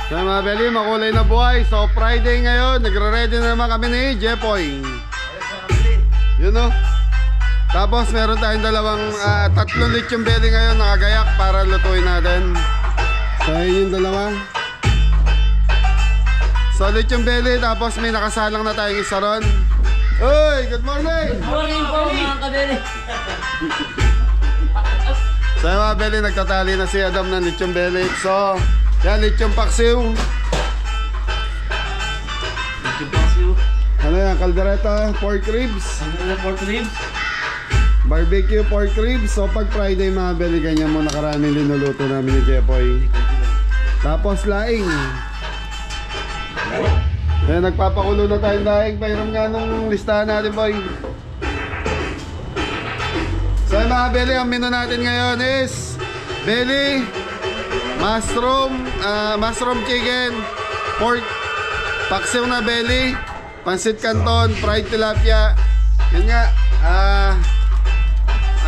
So mga Beli, makulay na buhay. So Friday ngayon, nagre-ready na naman kami ni Jepoy. Yun o. Tapos meron tayong tatlong lechong belly ngayon nakagayak para lutuin natin. So yun yung dalawa. So lechong belly, tapos may nakasalang na tayong isa ron. Uy, good morning! Good morning po mga kabeli. So yung mga belly, nagtatali na si Adam ng lechong belly. So, yan, lechong paksiw. Lechong paksiw. Ano yan, kaldereta, pork ribs. Pork ribs. Barbecue pork ribs. So pag Friday mga belly, ganyan mo nakaraming linuluto namin ni Jepoy. Tapos laing. Ayan, nagpapakulo na tayong laing. Pairam nga nung listahan natin, boy. So mga belly, ang menu natin ngayon is belly, mushroom chicken, pork, paksiw na belly, pansit canton, fried tilapia. Yun nga,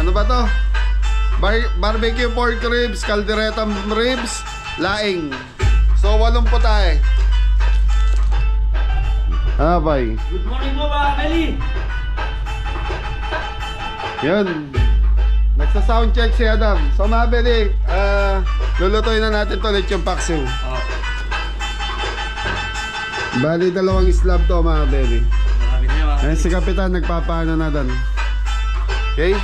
ano ba to? Barbecue pork ribs, caldereta ribs, laing. So 8 po tayo. Bay. Good morning po mga kabeli. Yun. Nagsa-sound check si Adam. So mga beli, lulutuin na natin to lechong paksiw. Oh, Bali 2 slab to mga beli. marami na mga Ayan si Kapitan nagpapaano na doon. Okay?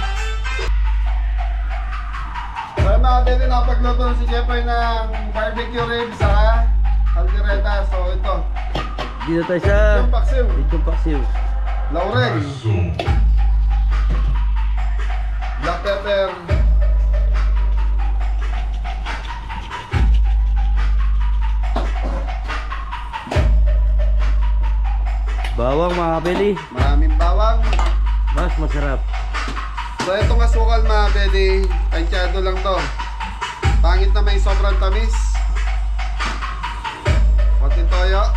So mga beli, napagluto na si Jepoy ng barbecue ribs sa caldereta. So ito, dito tayo sa lechong paksiw, lechong paksiw. laurel, black pepper, Bawang mga kabeli. maraming bawang. Mas masarap. So itong asukal mga beli, tansyado lang to. Pangit na may sobrang tamis. Konting toyo.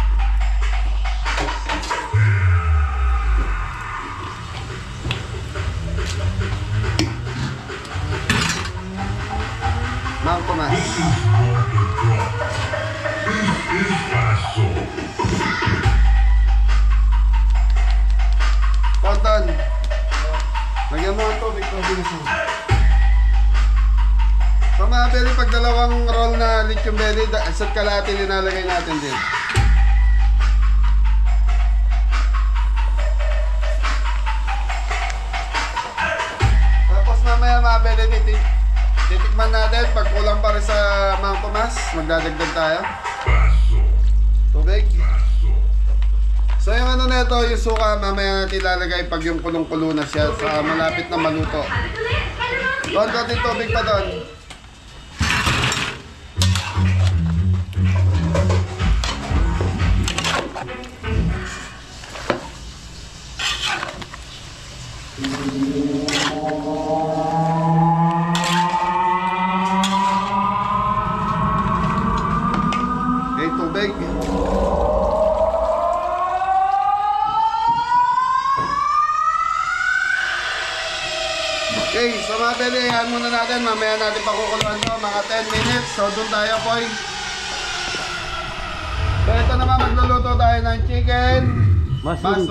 Mang Tomas. Konton. Lagyan mo ang tubig. So mga belly, pag 2 roll na lechong belly, isa't kalahati linalagay natin din. Tapos mamaya mga belly, titikman natin. Pag kulang pa rin sa Mang Tomas, magdadagdag tayo. Tubig. So yung ano na ito, yung suka, mamaya natin ilalagay pag yung kulong-kulo na siya sa malapit na maluto. Konting tubig pa doon. Okay, tubig. Okay, so mga beli, ayan muna natin. Mamaya natin pakukuluan to, mga 10 minutes. So doon tayo, boy. So ito naman, magluluto tayo ng chicken Mushroom.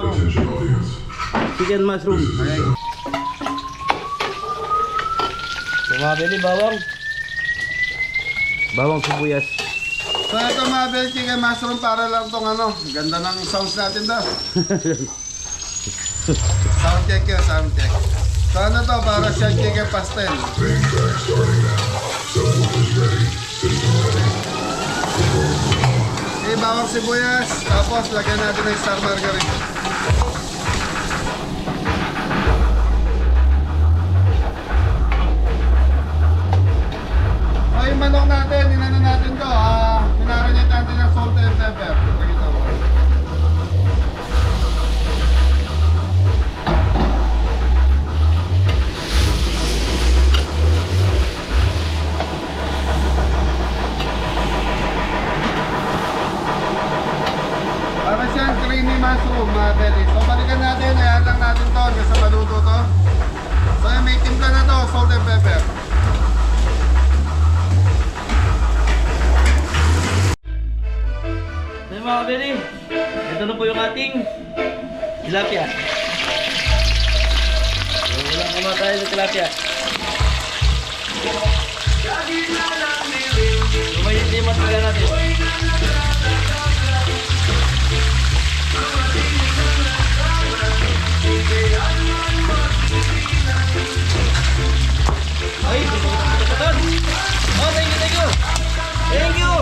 Chicken mushroom. Okay. So mga kabeli, bawang. Bawang sibuyas. So ito mga beli, chicken mushroom para lang tong ano. Ganda ng sounds natin daw. Sound check yun, sound check. So ano to, para siya chicken pastel. Okay, bawang sibuyas. Tapos lagyan natin ng star margarine. So yung manok natin, inano natin to. Minarinate natin ng salt and pepper. Pakita mo. Para siyang creamy mushroom mga belly. So balikan natin, ayan lang natin to hanggang sa maluto to. So may timpla na to, salt and pepper. mga kabeli. Ito na po yung ating tilapia. Ulang naman tayo sa tilapia. Lumayit-limat talaga natin. Ay, bukan. Oh, thank you, thank you. Thank you.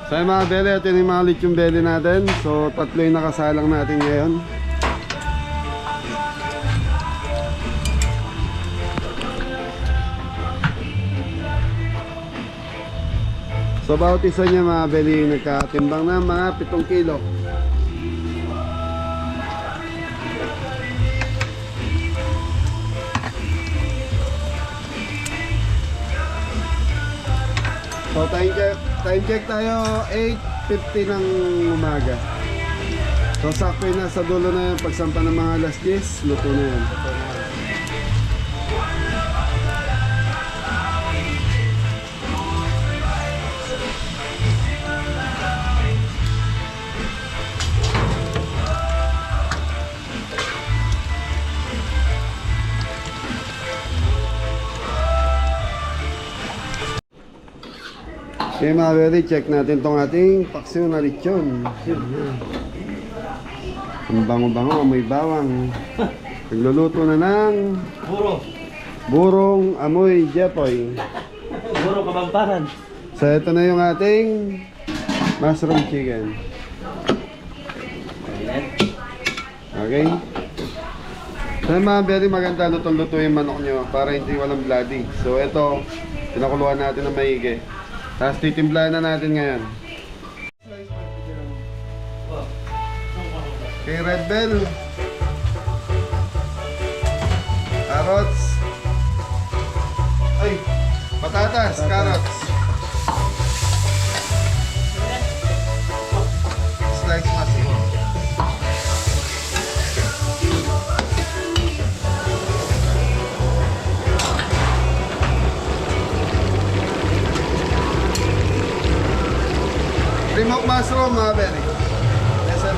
So yung mga belly, ito yung mga lechon belly natin. So tatlo yung nakasalang natin ngayon. So bawat isa niya mga belly nagkatimbang na mga 7 kilo. So time check tayo 8:50 ng umaga. So sakto na sa dulo na yun, pagsampa ng mga alas 10, luto na yan. Okay mga beri, check natin tong ating paksiw na lechon. Ang bango-bango, amoy bawang. Nagluluto na ng Buro. burong amoy jepoy. Buro Kabampangan. So ito na yung ating mushroom chicken. Ayan. Okay? So mga beri, maganda lutong-luto yung manok nyo para hindi walang bloody. So ito, pinakuluan natin ng maigi. Tapos titimplahan na natin ngayon. Okay, red bell. Carrots. Ay, patatas, carrots. Slice mushroom. Remote mushroom mga beri. Yes, sir.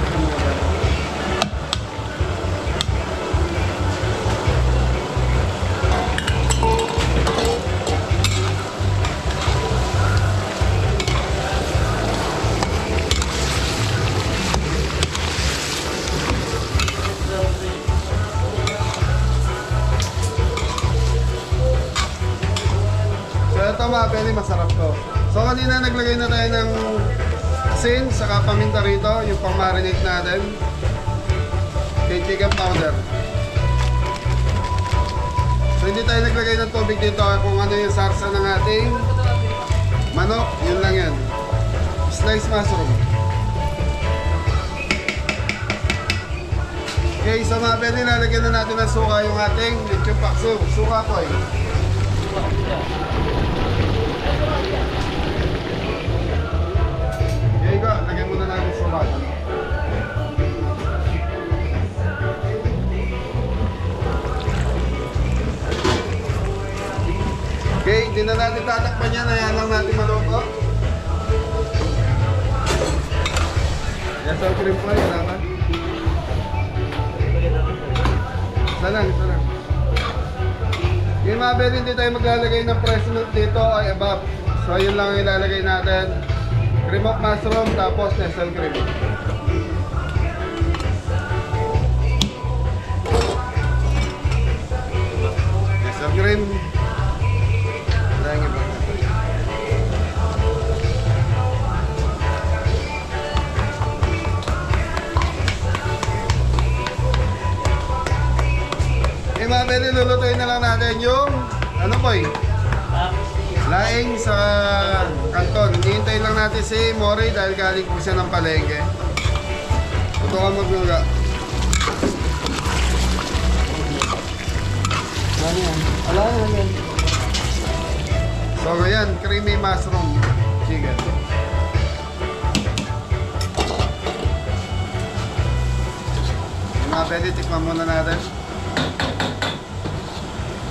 So ito mga beri, masarap to. So kanina naglagay na tayo ng asin, saka paminta rito, yung pang-marinate natin. Okay, chicken powder. So hindi tayo naglagay ng tubig dito kung ano yung sarsa ng ating manok, yun lang yan. Slice mushroom. Okay, so mga pwede lalagyan na natin ng suka yung ating lechon paksiw. Suka po eh. Okay, go. Lagyan muna natin suka. Okay, hindi na natin tatakpan yan. Ayan lang natin maluto. Yes, ang cream po. Yan naman. Isa lang, isa lang. Okay, mga bed, hindi tayo maglalagay ng fresh milk dito ay above. So, yun lang ang ilalagay natin. Cream of mushroom, tapos nestle cream. Nestle cream. Wala yung iba. Okay, mga bed, lulutuin na lang natin yung ano po eh, laing sa kanton. Hinihintay lang natin si Mori dahil galing po siya ng palengke. Tutukan magluga. Ano yan? Ala na yan. So ayan, creamy mushroom chicken. Mga pwede, tikman muna natin.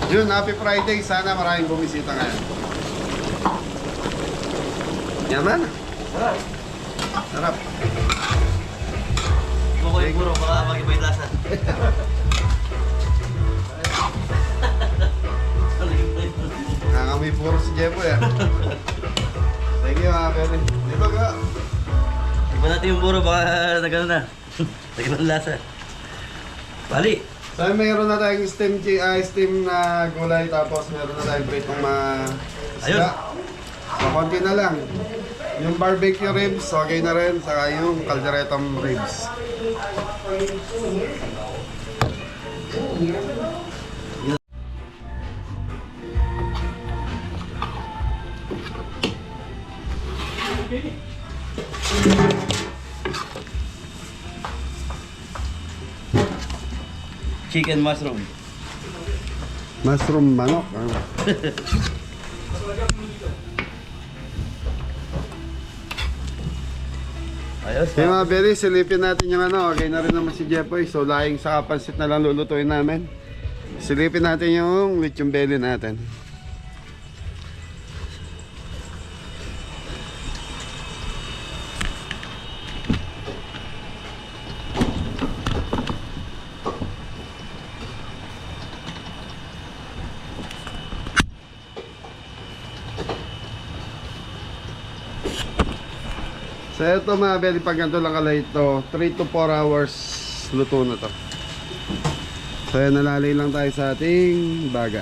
Yun, happy Friday. Sana maraming bumisita ngayon. Yaman. Sarap. Buko yung puro, baka mag-iba yung lasa. Nangangamoy puro si Jepoy ah. Thank you mga pwede. Di ba ka? Iba natin yung puro, baka nagano na. Nagano ang lasa. Bali. So mayroon na tayong steam na gulay tapos meron na tayong pritong Ayun. isda. So konti na lang. Yung barbecue ribs, okay na rin. Saka yung calderetang ribs. Chicken mushroom. Mushroom manok. Ayos. Okay mga berry, silipin natin yung ano. Okay na rin naman si Jepoy. So laing sa pansit na lang lulutuin namin. Silipin natin yung lechon belly natin. So ito mga belly, pag ganito lang kalay ito, 3 to 4 hours luto na to. So yan, nalalay lang tayo sa ating baga.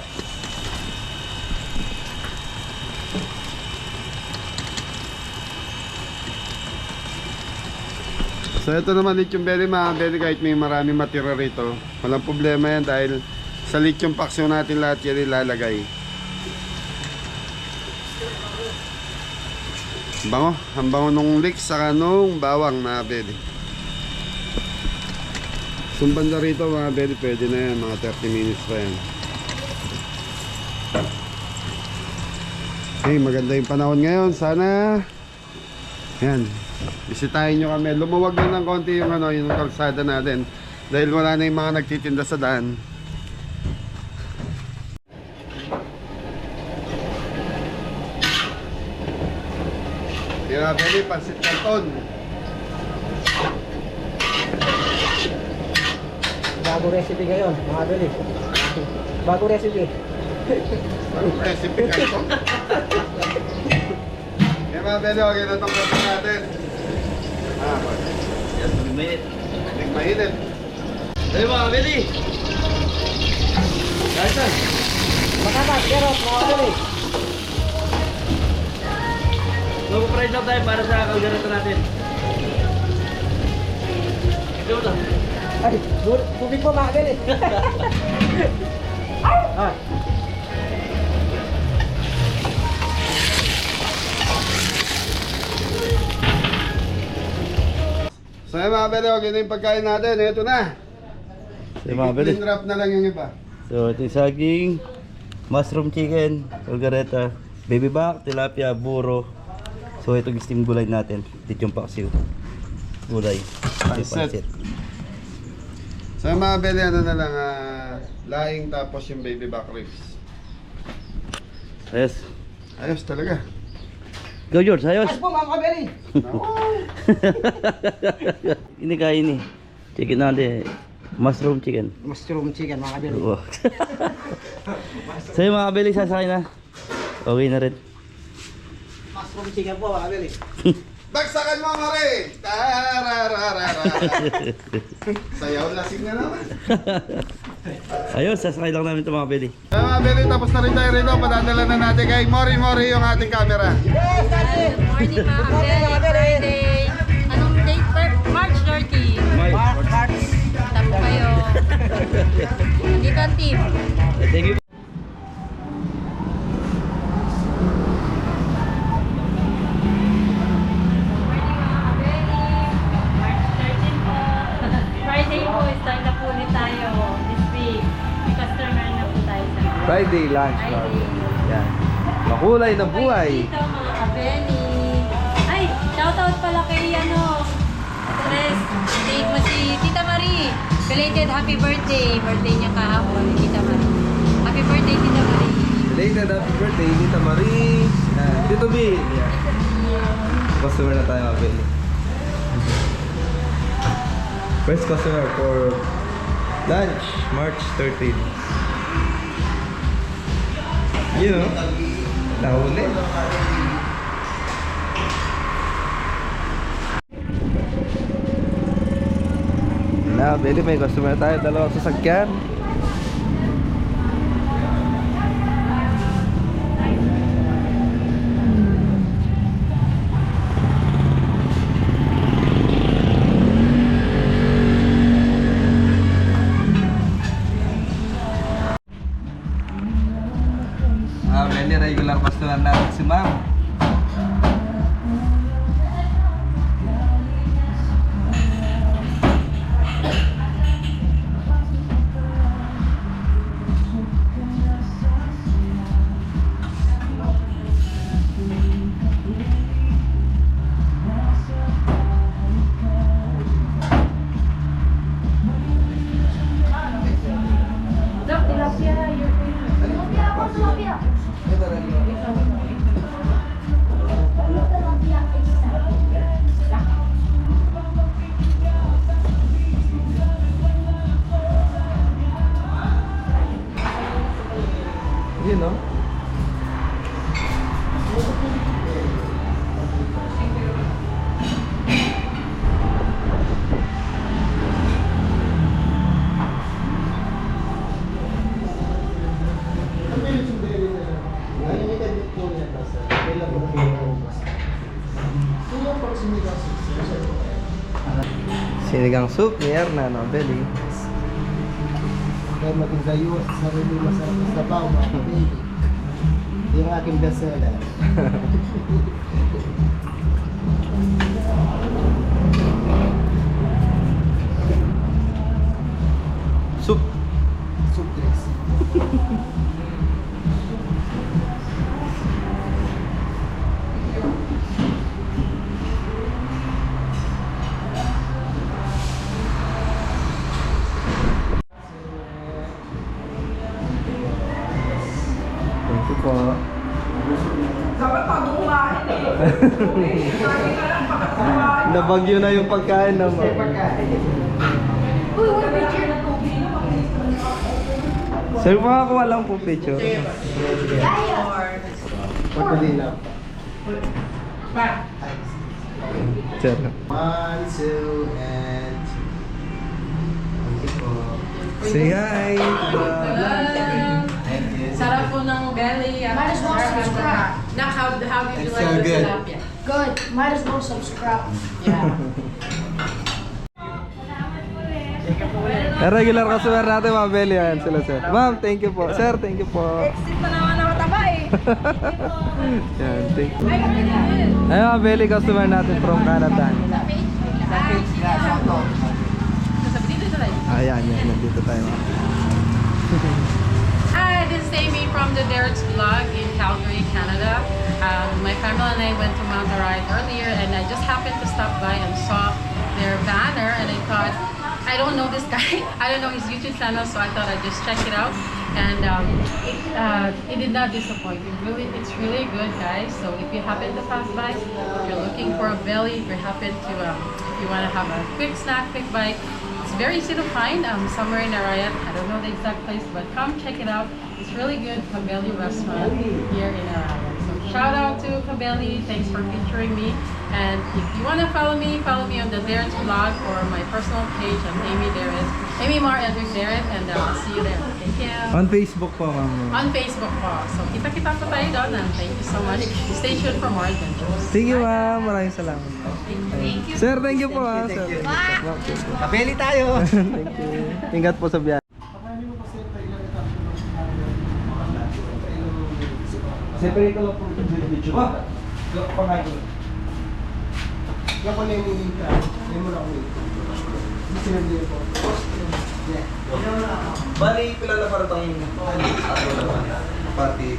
So ito naman lechon belly mga belly, kahit may maraming matira rito, walang problema yan dahil sa lechon paksyon natin lahat yan ilalagay. Bango, ang bango nung leeks saka nung bawang mga belly. Sumbanda rito mga belly, pwede na yan, mga 30 minutes pa yan. Hey, maganda yung panahon ngayon, sana yan, bisitahin nyo kami. Lumuwag na ng konti yung ano, yung kalsada natin dahil wala na yung mga nagtitinda sa daan. Kaya belly, pansit canton. Bago recipe ngayon, mga dali. Bago recipe. Anong recipe canton? Kaya mga belly, okay na itong recipe natin. Yes, mag-minute. Hindi mainit. Ayun mga Beli. Guys, saan? Makakas, kerot, mga dali. Mag-price lang tayo para sa kaldereta natin. Ito na. Ay, tubig po mga dali. Ah. So yun mga belly, okay na yung pagkain natin. Ito na. Ayun mga Beli. Clean wrap na lang yung iba. So, ito yung saging, mushroom chicken, kaldereta, baby back, tilapia, buro. So, itong steam gulay natin. Dito yung paksiw. Gulay. Pansit. So yung mga belly, ano na lang, laing tapos yung baby back ribs. Ayos. Ayos talaga. Go George, ayos. Ayos po mga kabeli. Ini kain ni. Chicken natin. Mushroom chicken. Mushroom chicken mga kabeli. Wow. So yung mga kabili sasakay na. Okay na rin. Mushroom chicken po mga kabeli. Bagsakan mo mare! Tarararara. Sayaw lasing na naman. Ayos, sasakay lang namin ito mga kabili. Mga belly, tapos na rin tayo rito. Padadala na natin kay Mori Mori yung ating camera. Yes, daddy. Morning, mga Friday. Anong date? March 30. Mark. Tapo kayo. Dito ang team. Thank you. Friday po, start na po ulit tayo this week. May customer na po tayo sa Friday lunch. Friday. Yan. Makulay na buhay. Dito mga kabeli. Ay, shoutout pala kay Tres. Date mo si Tita Marie. Belated happy birthday. Birthday niya kahapon, Tita Marie. Happy birthday, Tita Marie. Belated happy birthday, Tita Marie. Yan. Tito B. Yan. customer na tayo mabili. First customer for lunch, March 13. You know, nahuli. Na, bili may customer tayo, dalawang sasakyan. Beli regular customer natin si ma'am. You know? Sinigang soup ni Erna, no? Belly. Kaya maging gayo sa sarili mo sa sabaw, mga kapatid. Ito yung aking bestseller. Soup. Soup dress. Thank you po. Nabagyo na yung pagkain naman. Sir, makakuha lang po picture. Pagkalinaw. Sir. 1, 2, and... Thank you po. Say hi. Sarap po ng belly. Might as well subscribe. Now, how did you It's like so the good. tilapia? Good. Might as well subscribe. Yeah. Regular customer natin, Ma'am Belly. Ayan sila, sir. Ma'am, thank you po. Sir, thank you po. Exit pa naman na mataba eh. Yan, thank you. Ayun, Ma'am Belly, customer natin from Canada. Ayan, yan. Nandito tayo, ma'am. Hi, this is Amy from the Derek's Vlog in Calgary, Canada. My family and I went to Mount Aride earlier, and I just happened to stop by and saw their banner, and I thought, I don't know this guy. I don't know his YouTube channel, so I thought I'd just check it out. And it did not disappoint. It's really good, guys. So if you happen to pass by, if you're looking for a belly, if you happen to, if you want to have a quick snack, quick bite, it's very easy to find somewhere in Arayat. I don't know the exact place, but come check it out. It's really good Kabeli restaurant here in Arayat. So shout out to Kabeli. Thanks for featuring me. And if you want to follow me on the Derek's Vlog or my personal page. I'm Amy Deret, Amy Mar Edric Deret, and I'll see you there. Thank you. On Facebook po, ma'am. On Facebook po. So kita-kita po tayo doon, and thank you so much. Stay tuned for more adventures. Thank you, ma'am. Maraming salamat. Thank you. Sir, thank you po, ha, sir. Kabeli tayo! Thank you. Ingat po sa biyahe. Separate lang po yung video. Pangayos. Kaya ko na yung link ka. Hindi mo na ako link. Hindi sinunod po. Yeah. Bali, pila na para itong party.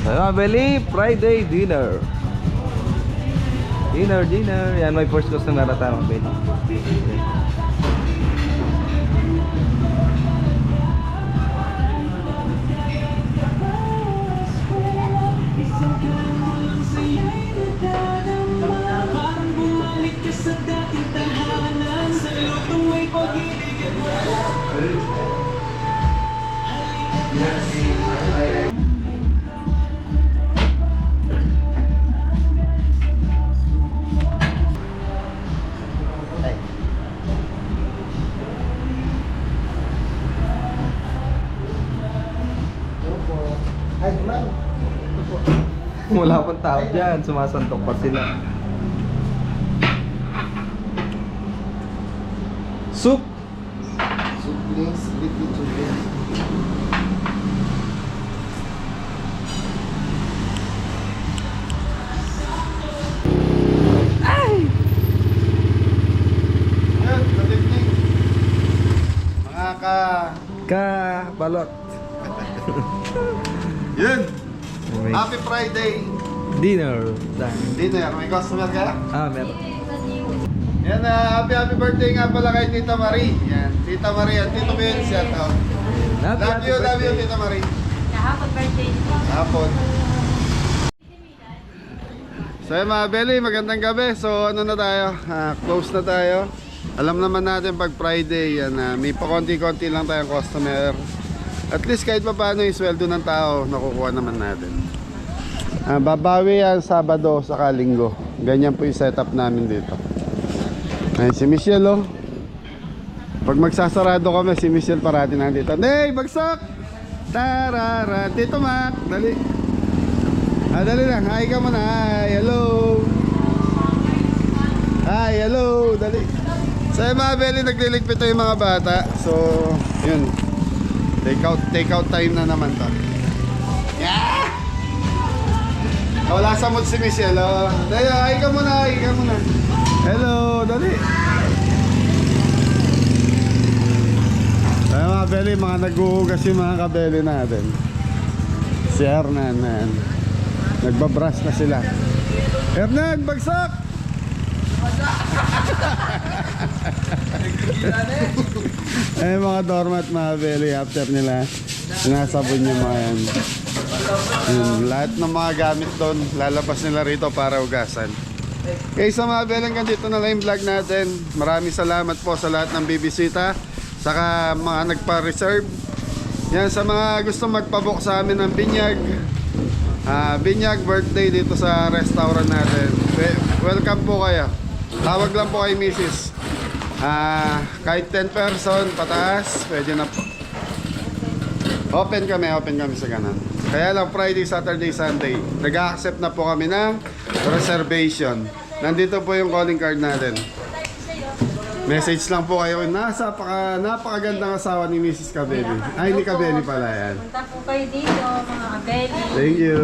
Ayun, Beli, Friday dinner. Dinner. Yan, may first customer na tayo, Beli. Ay, ma'am. Wala pang tao dyan, sumasantok pa sila. Soup! Soup links, liquid chicken. Yan, good evening. Mga Balot. Yun! May Happy Friday! dinner. Dito yan, may customer ka? Meron. Yan, happy birthday nga pala kay Tita Marie. Yan, Tita Marie at Tito Ben, shout out. Love you, Tita Marie. Kahapon birthday nito. Hapon. So yun mga Belly, magandang gabi. So ano na tayo, close na tayo. Alam naman natin pag Friday, yan, may pakonti-konti lang tayong customer. At least kahit pa paano yung sweldo ng tao, nakukuha naman natin. Babawi yan Sabado sa Linggo. Ganyan po yung setup namin dito. Ayun si Michelle, oh. Pag magsasarado kami, si Michelle parati nandito. Hey, bagsak! Tarara! Tito Mac, dali. Dali lang. Hi ka muna. Hi, hello. Hi, hello. Dali. Sa mga Belly, nagliligpit yung mga bata. So, yun. Take out time na naman to. Yeah! Wala sa mood si Michelle, oh. Dali, hi ka muna. Hi ka muna. Hello, dali. Ay mga Belly, mga naghuhugas yung mga kabeli natin. Si Hernan, man. Nagbabrush na sila. Hernan, bagsak! Ay mga doormat, mga Belly, after nila sinasabon yung mga yan. Lahat ng mga gamit doon, lalabas nila rito para hugasan. Okay, sa mga Belly, hanggang dito na lang yung vlog natin. Maraming salamat po sa lahat ng bibisita, saka mga nagpa-reserve. Yan, sa mga gusto magpabook sa amin ng binyag, binyag birthday dito sa restaurant natin. Welcome po kayo. Tawag lang po kay Mrs. Kahit 10 person pataas, pwede na po. Open kami sa kanan. Kaya lang Friday, Saturday, Sunday, nag-accept na po kami ng reservation. Nandito po yung calling card natin. Message lang po kayo. Napakagandang asawa ni Mrs. Cabelli. Ay, ni Cabelli pala yan. Punta po kayo dito, mga kabeli. Thank you.